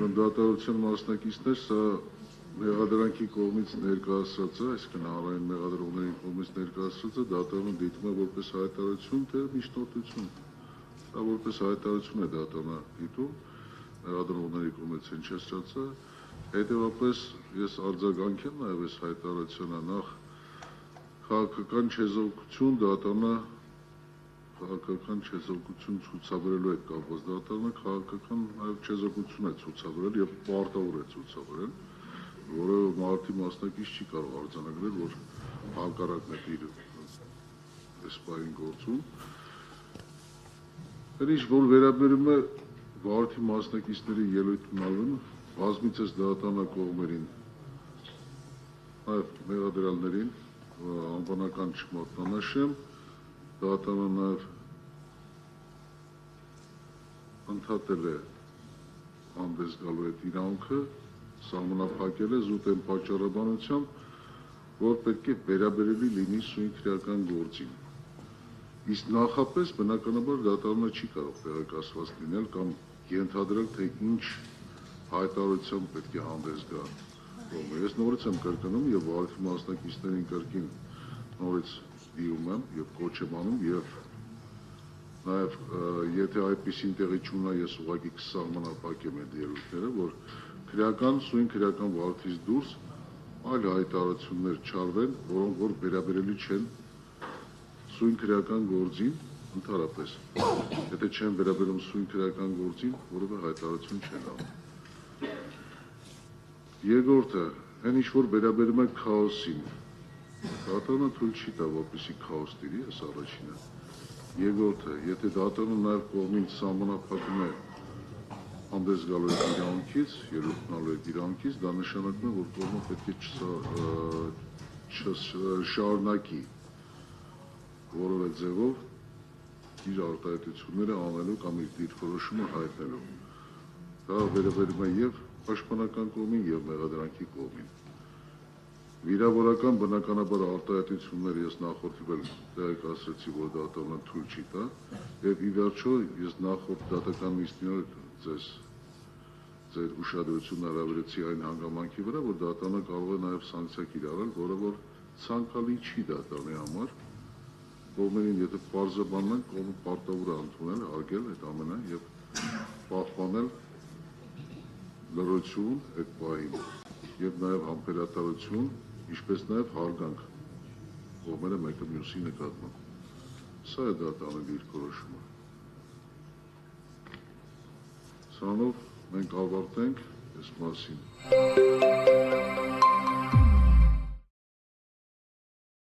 Դատավարության մասնակիցներ, սա մեղադրանքի կողմից ներկայացրած է, այսինքն հանրային մեղադրողների կողմից ներկայացրած է, դատարանը դիտում է որպես հայտարարություն, թե միջնորդություն։ Սա որպես հայտարարություն է դատարանը դիտում, մեղադրողների կողմից հնչեցրած է, հետևաբար ես արձագանք եմ նաև այս հայտարարությանը, նախ քաղաքական չեզոքություն դատարանը քաղաքական չեզոքություն ցուցաբերելու հետ կապված դատարանը քաղաքական նաև չեզոքություն է ցուցաբերել եւ պարտավոր է ցուցաբերել, որը մարդի մասնակից չի կարող արձանագրել, որ հակառակն է իր սպային գործում։ Ինչ որ վերաբերում է մարդի մասնակիցների ելույթ ունալուն, բազմիցս դատարանը կողմերին, նաև մեղադրյալներին անվանական չմատնանշեմ, դատարանը նաև ընդհատել է հանդես գալու այդ իրավունքը, սահմանափակել է զուտ այն պատճառաբանությամբ, որ պետք է վերաբերելի լինի սույն քրեական գործին։ Իսկ նախապես բնականաբար դատարանը չի կարող տեղեկացված լինել կամ ենթադրել, թե ինչ հայտարարությամբ պետք է հանդես գա կողմը։ Ես նորից եմ կրկնում եւ վարքի մասնակիցներին կրկին նորից դիում եմ եւ կոչ եմ անում եւ նաեւ եթե այդպիսին տեղի չունենա, ես ուղղակի կսահմանափակեմ այդ ելույթները, որ քրեական սույն քրեական վարքից դուրս այլ հայտարարություններ չարվեն, որոնք որ վերաբերելի չեն սույն քրեական գործին ընդհանրապես, եթե չեն վերաբերում սույն քրեական գործին, որովը հայտարարություն չեն անում։ Երկրորդը, այն ինչ որ վերաբերում է քաոսին, դատարանը թույլ չի տա, որպեսզի քաոս տիրի, այս առաջինը։ Երկրորդը, եթե դատարանը նաև կողմին սահմանափակում է հանդես գալու այդ իրավունքից, ելույթ ունալու այդ իրավունքից, դա նշանակում է, որ կողմը պետք է շարունակի որևէ ձևով իր արտահայտությունները անելու կամ իր դիրքորոշումը հայտնելու։ Դա վերաբերում է եւ պաշտպանական կողմին եւ մեղադրանքի կողմին։ Վիրավորական բնականաբար արտահայտությունները ես նախորդիվել տեղեկացրեցի, որ դատարանը թույլ չի տա եւ ի վերջո ես նախորդ դատական նիստին ձեր ուշադրությունն հրավիրեցի այն հանգամանքի վրա, որ դատարանը կարող է նաեւ սանկցիա կիրառել, որը որ ցանկալի չի դատարանի համար, կողմերին եթե պարզաբանեն, կողմը պարտավոր է ընդունել, արգել այդ ամենը եւ պահպանել լրություն այդ պահին եւ նաեւ համբերատարություն, ինչպես նաեւ հարգանք կողմերը մեկը մյուսի նկատմամբ։ Սա է դատարանի դիրքորոշումը։ Սրանով մենք ավարտենք այս մասին։